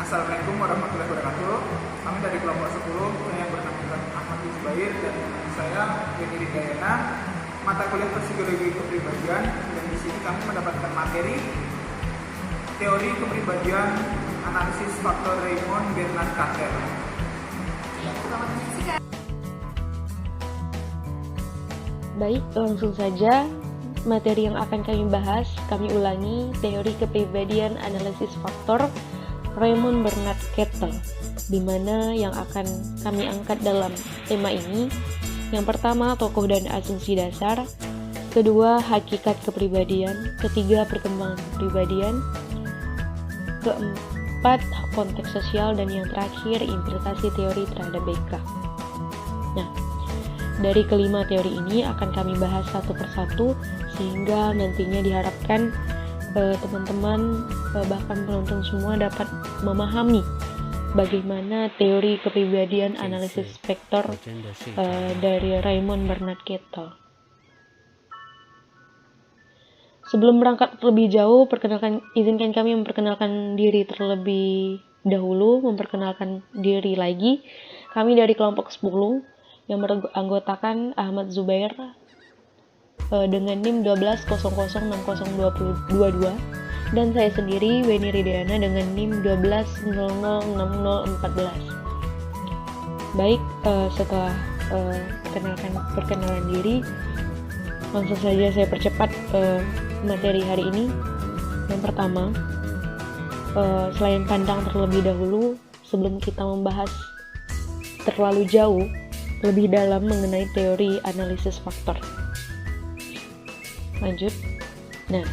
Assalamualaikum warahmatullahi wabarakatuh. Kami dari kelompok 10 yang bernama Ahmad Zubair dan saya Beni Ridayana, mata kuliah psikologi kepribadian, dan di sini kami mendapatkan materi teori kepribadian analisis faktor Raymond Bernard Cattell. Selamat menyaksikan. Baik, langsung saja materi yang akan kami bahas, kami ulangi teori kepribadian analisis faktor Raymond Bernard Cattell, di mana yang akan kami angkat dalam tema ini. Yang pertama, tokoh dan asumsi dasar. Kedua, hakikat kepribadian. Ketiga, perkembangan kepribadian. Keempat, konteks sosial. Dan yang terakhir, implikasi teori terhadap BK. Nah, dari kelima teori ini akan kami bahas satu persatu, sehingga nantinya diharapkan teman-teman bahkan penonton semua dapat memahami bagaimana teori kepribadian analisis faktor dari Raymond Bernard Cattell. Sebelum berangkat terlebih jauh, izinkan kami memperkenalkan diri terlebih dahulu, memperkenalkan diri lagi. Kami dari kelompok 10 yang beranggotakan Ahmad Zubair dengan NIM 12006022 dan saya sendiri Beni Ridayana dengan NIM 12006014. Baik, setelah perkenalan diri, langsung saja saya percepat materi hari ini. Yang pertama, selain pandang terlebih dahulu sebelum kita membahas terlalu jauh lebih dalam mengenai teori analisis faktor. Lanjut. Nah,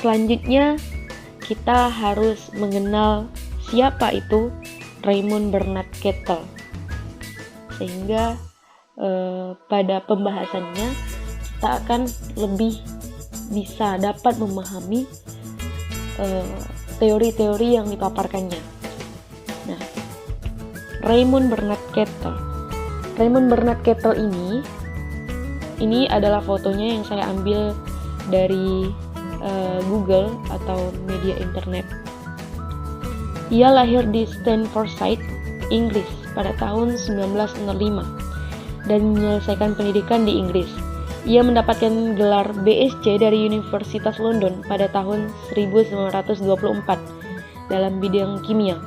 selanjutnya kita harus mengenal siapa itu Raymond Bernard Cattell, sehingga pada pembahasannya kita akan lebih bisa dapat memahami teori-teori yang dipaparkannya. Nah, Raymond Bernard Cattell. Raymond Bernard Cattell ini adalah fotonya yang saya ambil dari Google atau media internet. Ia lahir di Staffordshire, Inggris pada tahun 1905 dan menyelesaikan pendidikan di Inggris. Ia mendapatkan gelar BSc dari Universitas London pada tahun 1924 dalam bidang kimia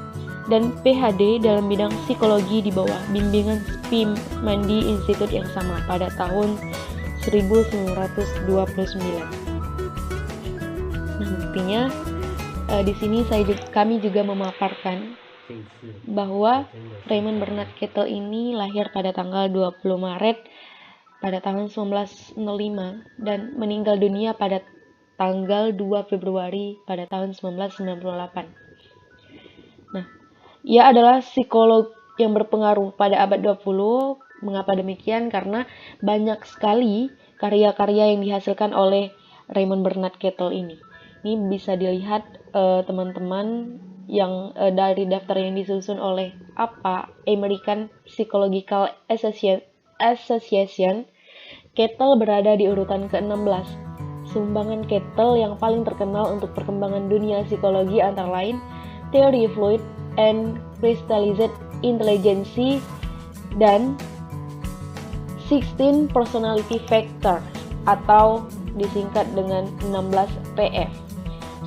dan PhD dalam bidang psikologi di bawah bimbingan SPIM Mandi Institute yang sama pada tahun 1929. Nah, buktinya di sini kami juga memaparkan bahwa Raymond Bernard Cattell ini lahir pada tanggal 20 Maret pada tahun 1905 dan meninggal dunia pada tanggal 2 Februari pada tahun 1998. Nah, ia adalah psikolog yang berpengaruh pada abad 20. Mengapa demikian? Karena banyak sekali karya-karya yang dihasilkan oleh Raymond Bernard Cattell ini. Ini bisa dilihat teman-teman yang dari daftar yang disusun oleh American Psychological Association. Cattell berada di urutan ke-16. Sumbangan Cattell yang paling terkenal untuk perkembangan dunia psikologi antara lain teori fluid and crystallized intelligence dan 16 personality factors atau disingkat dengan 16 PF.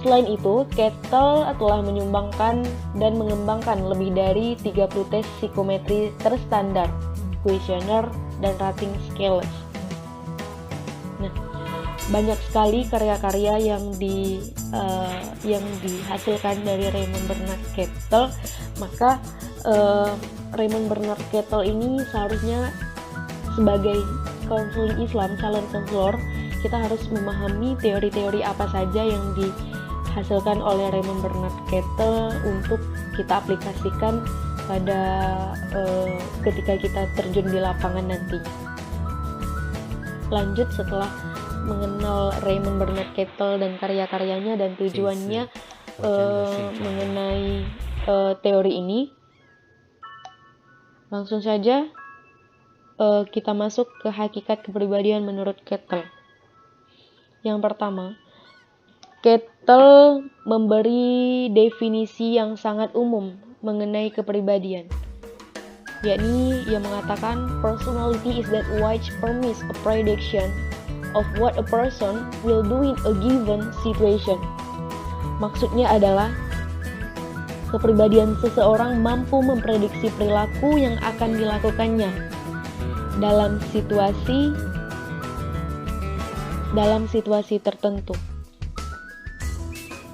Selain itu, Cattell telah menyumbangkan dan mengembangkan lebih dari 30 tes psikometri terstandar, kuesioner, dan rating scales. Nah, banyak sekali karya-karya yang dihasilkan dari Raymond Bernard Cattell. Maka Raymond Bernard Cattell ini seharusnya sebagai konseling Islam, calon konselor, kita harus memahami teori-teori apa saja yang dihasilkan oleh Raymond Bernard Cattell untuk kita aplikasikan pada ketika kita terjun di lapangan nanti. Lanjut, setelah mengenal Raymond Bernard Cattell dan karya-karyanya dan tujuannya mengenai teori ini, langsung saja kita masuk ke hakikat kepribadian menurut Cattell. Yang pertama, Kettle memberi definisi yang sangat umum mengenai kepribadian, yakni ia mengatakan personality is that which permits a prediction of what a person will do in a given situation. Maksudnya adalah kepribadian seseorang mampu memprediksi perilaku yang akan dilakukannya dalam situasi tertentu.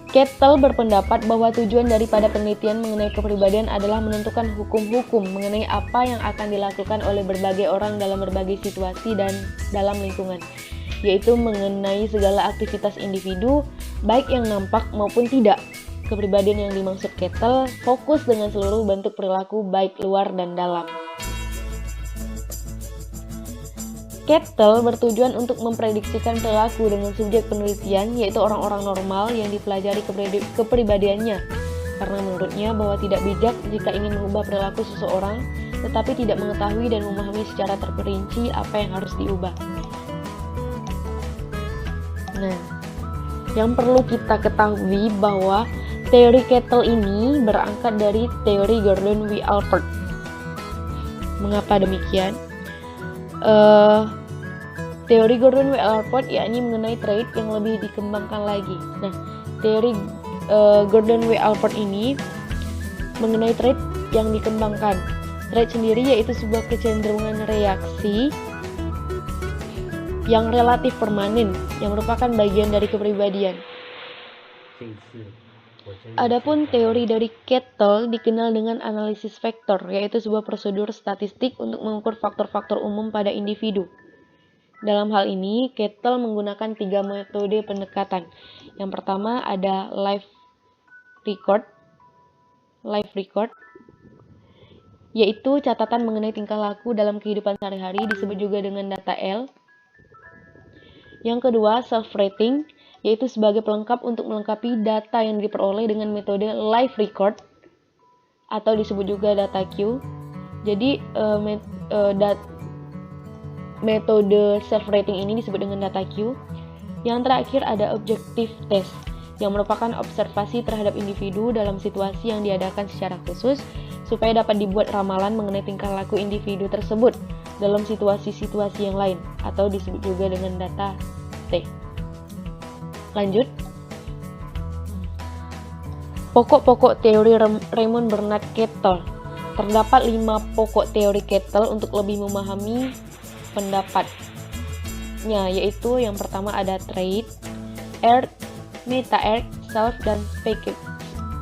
Kettle berpendapat bahwa tujuan daripada penelitian mengenai kepribadian adalah menentukan hukum-hukum mengenai apa yang akan dilakukan oleh berbagai orang dalam berbagai situasi dan dalam lingkungan, yaitu mengenai segala aktivitas individu, baik yang nampak maupun tidak. Kepribadian yang dimaksud Kettle fokus dengan seluruh bentuk perilaku baik luar dan dalam. Kettle bertujuan untuk memprediksikan perilaku dengan subjek penelitian, yaitu orang-orang normal yang dipelajari kepribadiannya, karena menurutnya bahwa tidak bijak jika ingin mengubah perilaku seseorang, tetapi tidak mengetahui dan memahami secara terperinci apa yang harus diubah. Nah, yang perlu kita ketahui bahwa teori Kettle ini berangkat dari teori Gordon W. Allport. Mengapa demikian? Teori Gordon W. Allport yakni mengenai trait yang lebih dikembangkan lagi. Nah, teori Gordon W. Allport ini mengenai trait yang dikembangkan. Trait sendiri yaitu sebuah kecenderungan reaksi yang relatif permanen, yang merupakan bagian dari kepribadian. Adapun teori dari Kettle dikenal dengan analisis vektor, yaitu sebuah prosedur statistik untuk mengukur faktor-faktor umum pada individu. Dalam hal ini, Kettle menggunakan 3 metode pendekatan. Yang pertama ada live record, yaitu catatan mengenai tingkah laku dalam kehidupan sehari-hari, disebut juga dengan data L. Yang kedua, self-rating, yaitu sebagai pelengkap untuk melengkapi data yang diperoleh dengan metode live record, atau disebut juga data Q. Jadi, metode self-rating ini disebut dengan data Q. Yang terakhir ada objective test, yang merupakan observasi terhadap individu dalam situasi yang diadakan secara khusus, supaya dapat dibuat ramalan mengenai tingkah laku individu tersebut dalam situasi-situasi yang lain, atau disebut juga dengan data T. Lanjut. Pokok-pokok teori Raymond Bernard Kettle. Terdapat 5 pokok teori Kettle untuk lebih memahami pendapatnya, yaitu yang pertama ada trait, earth, meta-earth, self, dan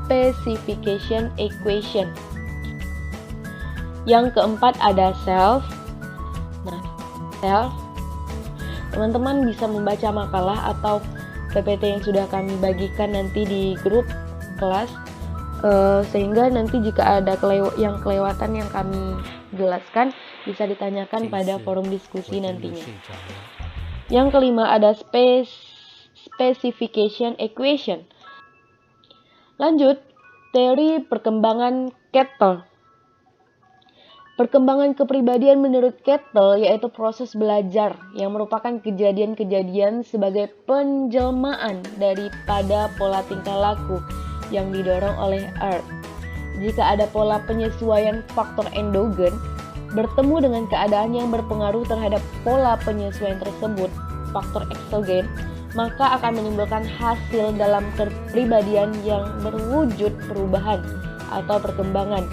specification equation. Yang keempat ada self. Nah, self, teman-teman bisa membaca makalah atau PPT yang sudah kami bagikan nanti di grup kelas, sehingga nanti jika ada yang kelewatan yang kami jelaskan bisa ditanyakan pada forum diskusi nantinya. Yang kelima ada specification equation. Lanjut, teori perkembangan Kettle. Perkembangan kepribadian menurut Kettle yaitu proses belajar yang merupakan kejadian-kejadian sebagai penjelmaan daripada pola tingkah laku yang didorong oleh Earth. Jika ada pola penyesuaian faktor endogen bertemu dengan keadaan yang berpengaruh terhadap pola penyesuaian tersebut, faktor eksogen, maka akan menimbulkan hasil dalam kepribadian yang berwujud perubahan atau perkembangan.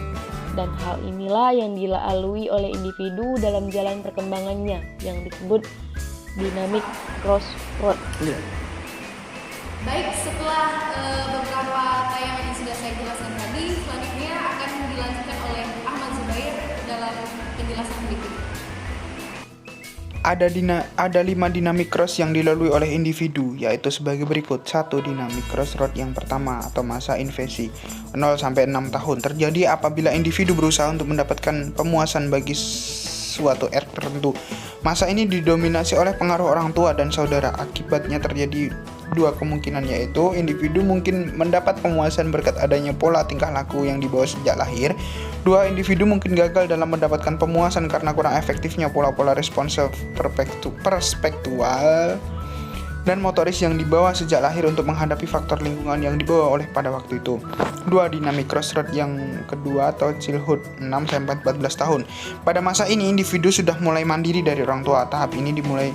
Dan hal inilah yang dilalui oleh individu dalam jalan perkembangannya yang disebut dynamic crossroad. Baik, setelah beberapa tayangan yang sudah saya jelaskan tadi, selanjutnya akan dilanjutkan oleh Ahmad Zubair dalam penjelasan berikut. Ada 5 dynamic cross yang dilalui oleh individu, yaitu sebagai berikut. 1. Dynamic crossroad yang pertama atau masa invasi 0 sampai 6 tahun terjadi apabila individu berusaha untuk mendapatkan pemuasan bagi suatu tertentu. Masa ini didominasi oleh pengaruh orang tua dan saudara. Akibatnya terjadi 2 kemungkinan, yaitu individu mungkin mendapat pemuasan berkat adanya pola tingkah laku yang dibawa sejak lahir. 2. Individu mungkin gagal dalam mendapatkan pemuasan karena kurang efektifnya pola-pola responsif perspektual. dan motoris yang dibawa sejak lahir untuk menghadapi faktor lingkungan yang dibawa oleh pada waktu itu. 2. Dynamic crossroad yang kedua atau childhood 6-14 tahun. Pada masa ini individu sudah mulai mandiri dari orang tua. Tahap ini dimulai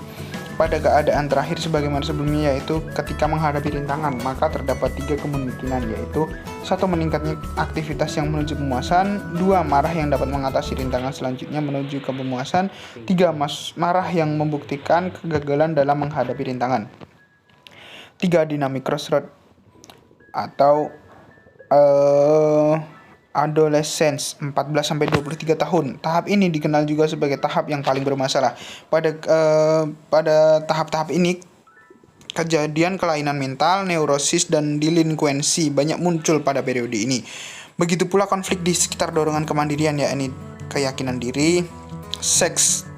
pada keadaan terakhir sebagaimana sebelumnya, yaitu ketika menghadapi rintangan. Maka terdapat 3 kemungkinan, yaitu 1. Meningkatnya aktivitas yang menuju pemuasan. 2. Marah yang dapat mengatasi rintangan selanjutnya menuju ke pemuasan. 3. Marah yang membuktikan kegagalan dalam menghadapi rintangan. 3. Dynamic crossroad atau adolescence 14-23 tahun. Tahap ini dikenal juga sebagai tahap yang paling bermasalah. Pada tahap-tahap ini kejadian kelainan mental, neurosis, dan delinkuensi banyak muncul pada periode ini. Begitu pula konflik di sekitar dorongan kemandirian, yakni keyakinan diri, seks.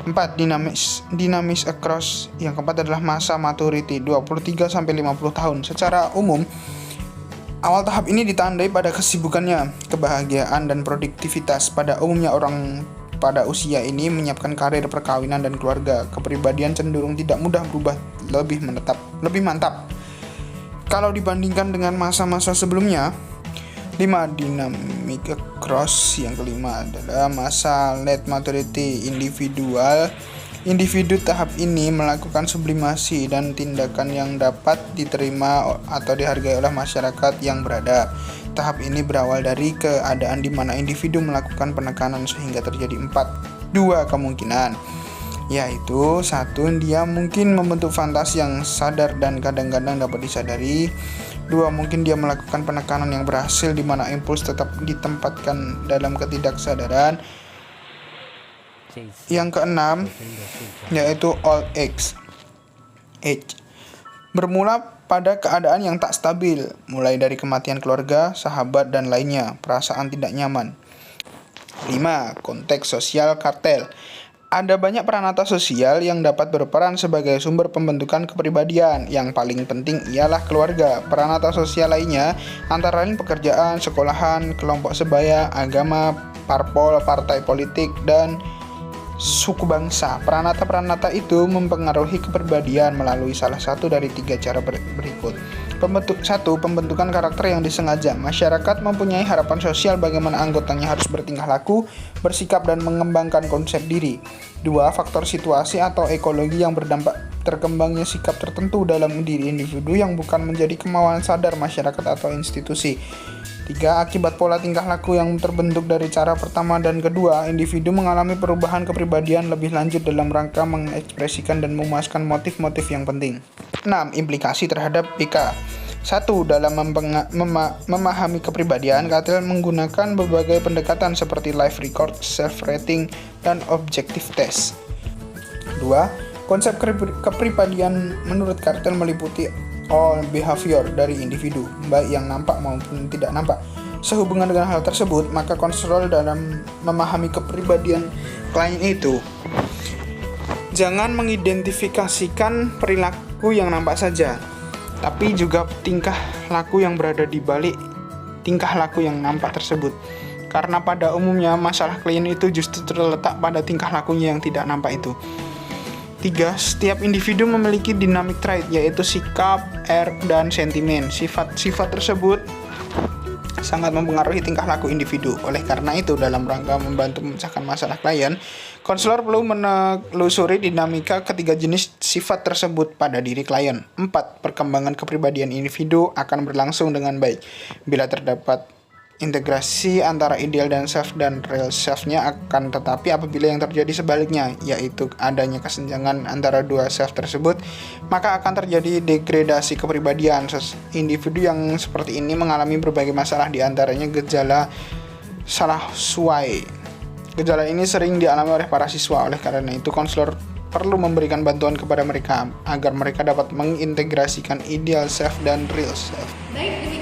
4. Dinamis across. Yang keempat adalah masa maturity 23-50 tahun. Secara umum, awal tahap ini ditandai pada kesibukannya, kebahagiaan, dan produktivitas. Pada umumnya orang pada usia ini menyiapkan karir, perkawinan, dan keluarga. Kepribadian cenderung tidak mudah berubah, lebih mantap kalau dibandingkan dengan masa-masa sebelumnya. 5. Dynamic across. Yang kelima adalah masa late maturity individual. Individu tahap ini melakukan sublimasi dan tindakan yang dapat diterima atau dihargai oleh masyarakat yang beradab. Tahap ini berawal dari keadaan di mana individu melakukan penekanan sehingga terjadi 2 kemungkinan, yaitu 1. Dia mungkin membentuk fantasi yang sadar dan kadang-kadang dapat disadari. 2. Mungkin dia melakukan penekanan yang berhasil di mana impuls tetap ditempatkan dalam ketidaksadaran. Yang keenam, yaitu old age. Bermula pada keadaan yang tak stabil, mulai dari kematian keluarga, sahabat, dan lainnya, perasaan tidak nyaman. 5. Konteks sosial kartel. Ada banyak peranata sosial yang dapat berperan sebagai sumber pembentukan kepribadian. Yang paling penting ialah keluarga. Peranata sosial lainnya antara lain pekerjaan, sekolahan, kelompok sebaya, agama, parpol, partai politik, dan suku bangsa. Peranata-peranata itu mempengaruhi kepribadian melalui salah satu dari 3 cara berikut. 1. Pembentukan karakter yang disengaja. Masyarakat mempunyai harapan sosial bagaimana anggotanya harus bertingkah laku, bersikap, dan mengembangkan konsep diri. 2. Faktor situasi atau ekologi yang berdampak terkembangnya sikap tertentu dalam diri individu yang bukan menjadi kemauan sadar masyarakat atau institusi. 3. Akibat pola tingkah laku yang terbentuk dari cara pertama dan kedua, individu mengalami perubahan kepribadian lebih lanjut dalam rangka mengekspresikan dan memuaskan motif-motif yang penting. 6. Implikasi terhadap PK. 1. Dalam memahami kepribadian, Cattell menggunakan berbagai pendekatan seperti life record, self-rating, dan objective test. 2. Konsep kepribadian menurut Cattell meliputi all behavior dari individu, baik yang nampak maupun tidak nampak. Sehubungan dengan hal tersebut, maka konselor dalam memahami kepribadian klien itu jangan mengidentifikasikan perilaku yang nampak saja, tapi juga tingkah laku yang berada di balik tingkah laku yang nampak tersebut. Karena pada umumnya masalah klien itu justru terletak pada tingkah lakunya yang tidak nampak itu. 3. Setiap individu memiliki dynamic trait, yaitu sikap, dan sentimen. Sifat-sifat tersebut sangat mempengaruhi tingkah laku individu. Oleh karena itu, dalam rangka membantu memecahkan masalah klien, konselor perlu menelusuri dinamika ketiga jenis sifat tersebut pada diri klien. 4. Perkembangan kepribadian individu akan berlangsung dengan baik bila terdapat integrasi antara ideal dan self dan real self-nya, akan tetapi apabila yang terjadi sebaliknya, yaitu adanya kesenjangan antara dua self tersebut, maka akan terjadi degradasi kepribadian. Individu yang seperti ini mengalami berbagai masalah, diantaranya gejala salah suai. Gejala ini sering dialami oleh para siswa, oleh karena itu konselor perlu memberikan bantuan kepada mereka agar mereka dapat mengintegrasikan ideal self dan real self. Baik,